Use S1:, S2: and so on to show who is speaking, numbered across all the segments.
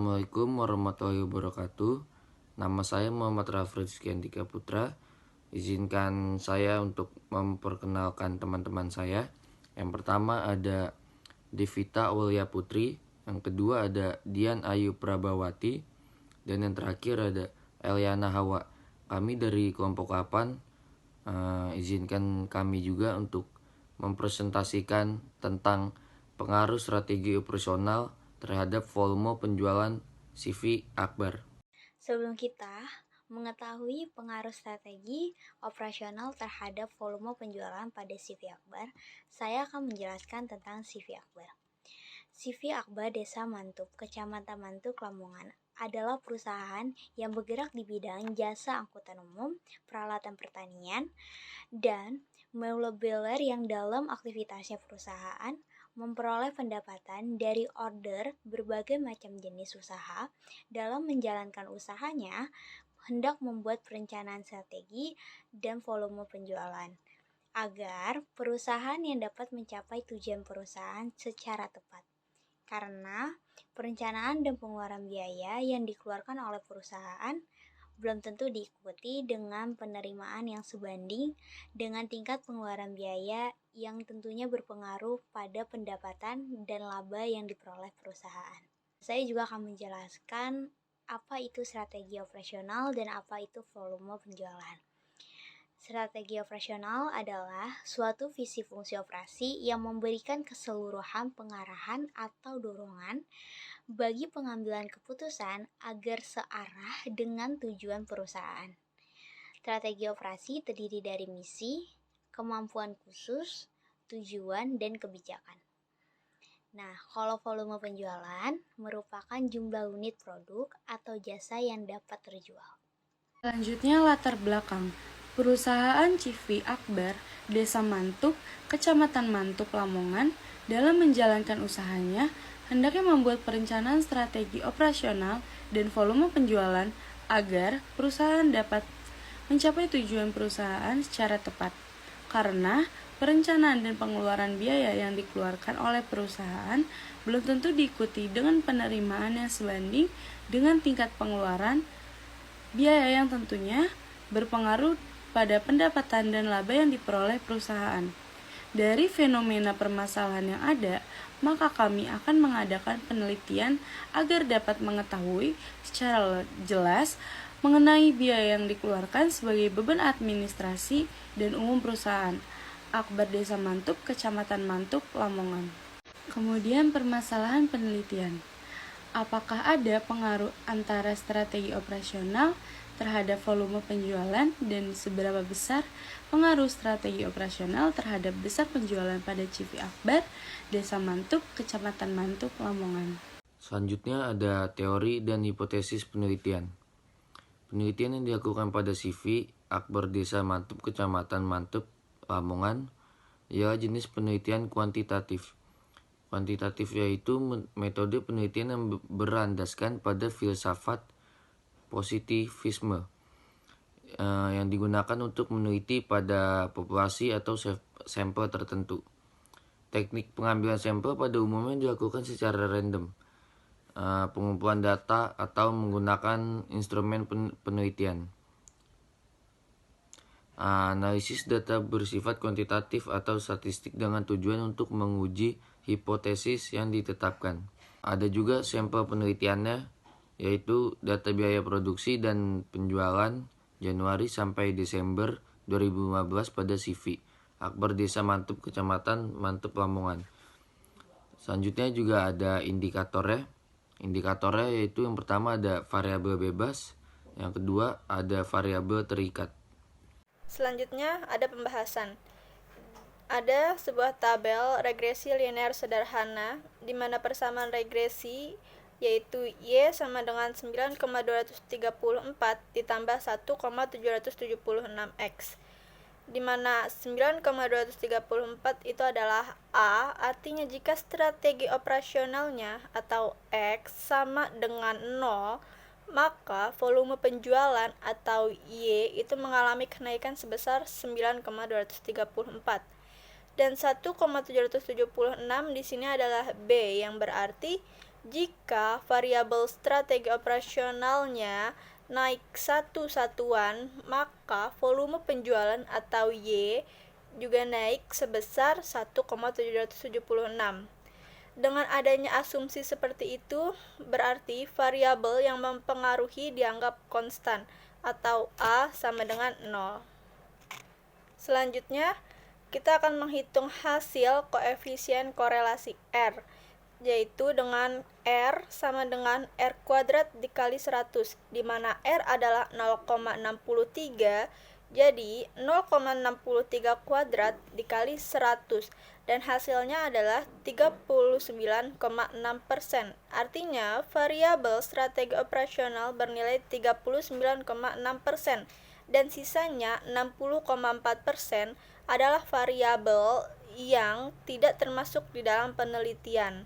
S1: Assalamualaikum warahmatullahi wabarakatuh. Nama saya Muhammad Rafri Rizky Putra. Izinkan saya untuk memperkenalkan teman-teman saya. Yang pertama ada Devita Aulia Putri. Yang kedua ada Dian Ayu Prabawati. Dan yang terakhir ada Eliana Hawa. Kami dari kelompok 8. Izinkan kami juga untuk mempresentasikan tentang pengaruh strategi operasional terhadap volume penjualan CV Akbar.
S2: Sebelum kita mengetahui pengaruh strategi operasional terhadap volume penjualan pada CV Akbar, saya akan menjelaskan tentang CV Akbar. CV Akbar Desa Mantup, Kecamatan Mantup, Lamongan adalah perusahaan yang bergerak di bidang jasa angkutan umum, peralatan pertanian, dan meulebeler yang dalam aktivitasnya perusahaan memperoleh pendapatan dari order berbagai macam jenis usaha. Dalam menjalankan usahanya, hendak membuat perencanaan strategi dan volume penjualan agar perusahaan yang dapat mencapai tujuan perusahaan secara tepat. Karena perencanaan dan pengeluaran biaya yang dikeluarkan oleh perusahaan belum tentu diikuti dengan penerimaan yang sebanding dengan tingkat pengeluaran biaya yang tentunya berpengaruh pada pendapatan dan laba yang diperoleh perusahaan. Saya juga akan menjelaskan apa itu strategi operasional dan apa itu volume penjualan. Strategi operasional adalah suatu visi fungsi operasi yang memberikan keseluruhan pengarahan atau dorongan bagi pengambilan keputusan agar searah dengan tujuan perusahaan. Strategi operasi terdiri dari misi, kemampuan khusus, tujuan, dan kebijakan. Nah, kalau volume penjualan merupakan jumlah unit produk atau jasa yang dapat terjual.
S3: Selanjutnya latar belakang. Perusahaan CV Akbar Desa Mantup, Kecamatan Mantup, Lamongan dalam menjalankan usahanya hendaknya membuat perencanaan strategi operasional dan volume penjualan agar perusahaan dapat mencapai tujuan perusahaan secara tepat. Karena perencanaan dan pengeluaran biaya yang dikeluarkan oleh perusahaan belum tentu diikuti dengan penerimaan yang sebanding dengan tingkat pengeluaran biaya yang tentunya berpengaruh pada pendapatan dan laba yang diperoleh perusahaan. Dari fenomena permasalahan yang ada, maka kami akan mengadakan penelitian agar dapat mengetahui secara jelas mengenai biaya yang dikeluarkan sebagai beban administrasi dan umum perusahaan Akbar Desa Mantup, Kecamatan Mantup, Lamongan. Kemudian permasalahan penelitian. Apakah ada pengaruh antara strategi operasional terhadap volume penjualan dan seberapa besar pengaruh strategi operasional terhadap besar penjualan pada CV Akbar Desa Mantup, Kecamatan Mantup, Lamongan.
S1: Selanjutnya ada teori dan hipotesis penelitian. Penelitian yang dilakukan pada CV Akbar Desa Mantup, Kecamatan Mantup, Lamongan ialah jenis penelitian kuantitatif. Kuantitatif yaitu metode penelitian yang berlandaskan pada filsafat positivisme yang digunakan untuk meneliti pada populasi atau sampel tertentu. Teknik pengambilan sampel pada umumnya dilakukan secara random, pengumpulan data atau menggunakan instrumen penelitian. Analisis data bersifat kuantitatif atau statistik dengan tujuan untuk menguji hipotesis yang ditetapkan. Ada juga sampel penelitiannya, yaitu data biaya produksi dan penjualan Januari sampai Desember 2015 pada CV Akbar Desa Mantup, Kecamatan Mantup, Lamongan. Selanjutnya juga ada indikatornya. Indikatornya yaitu yang pertama ada variabel bebas, yang kedua ada variabel terikat.
S4: Selanjutnya ada pembahasan. Ada sebuah tabel regresi linear sederhana di mana persamaan regresi yaitu Y sama dengan 9,234 ditambah 1,776X, di mana 9,234 itu adalah A, artinya jika strategi operasionalnya atau X sama dengan 0, maka volume penjualan atau Y itu mengalami kenaikan sebesar 9,234. Dan 1,776 di sini adalah B, yang berarti Jika variabel strategi operasionalnya naik satu satuan, maka volume penjualan atau Y juga naik sebesar 1,776. Dengan adanya asumsi seperti itu, berarti variabel yang mempengaruhi dianggap konstan atau A sama dengan 0. Selanjutnya, kita akan menghitung hasil koefisien korelasi R, yaitu dengan R sama dengan R kuadrat dikali 100, di mana R adalah 0,63, jadi 0,63 kuadrat dikali 100, dan hasilnya adalah 39,6%. Artinya, variabel strategi operasional bernilai 39,6%, dan sisanya 60,4% adalah variabel yang tidak termasuk di dalam penelitian.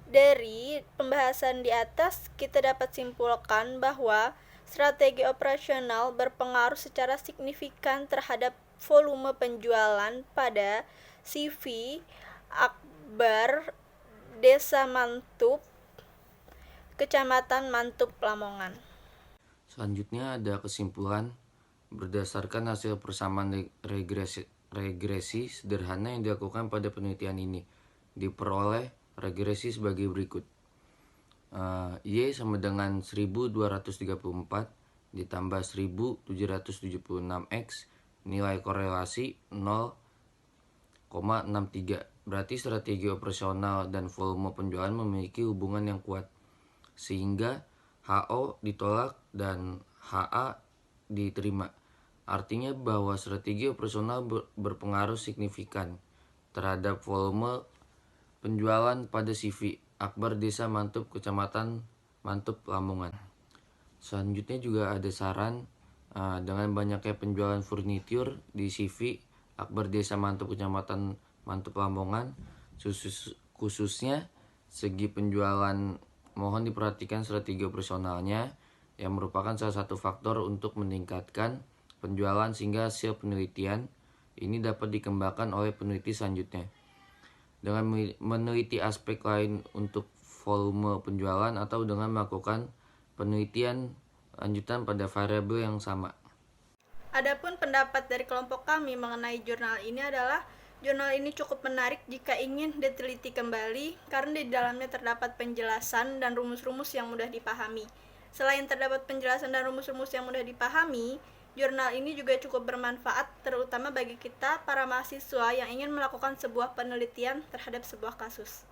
S4: Dari pembahasan di atas, kita dapat simpulkan bahwa strategi operasional berpengaruh secara signifikan terhadap volume penjualan pada CV Akbar, Desa Mantup, Kecamatan Mantup, Lamongan.
S1: Selanjutnya ada kesimpulan berdasarkan hasil persamaan regresi sederhana yang dilakukan pada penelitian ini. Diperoleh regresi sebagai berikut. Y sama dengan 1234 ditambah 1776X, nilai korelasi 0,63. Berarti strategi operasional dan volume penjualan memiliki hubungan yang kuat, sehingga HO ditolak dan HA diterima. Artinya bahwa strategi operasional berpengaruh signifikan terhadap volume penjualan pada CV Akbar Desa Mantup, Kecamatan Mantup, Lamongan. Selanjutnya juga ada saran dengan banyaknya penjualan furnitur di CV Akbar Desa Mantup, Kecamatan Mantup, Lamongan, khususnya segi penjualan, mohon diperhatikan strategi operasionalnya yang merupakan salah satu faktor untuk meningkatkan penjualan, sehingga hasil penelitian ini dapat dikembangkan oleh peneliti selanjutnya dengan meneliti aspek lain untuk volume penjualan atau dengan melakukan penelitian lanjutan pada variabel yang sama.
S4: Adapun pendapat dari kelompok kami mengenai jurnal ini adalah jurnal ini cukup menarik jika ingin diteliti kembali karena di dalamnya terdapat penjelasan dan rumus-rumus yang mudah dipahami. Selain terdapat penjelasan dan rumus-rumus yang mudah dipahami, jurnal ini juga cukup bermanfaat terutama bagi kita para mahasiswa yang ingin melakukan sebuah penelitian terhadap sebuah kasus.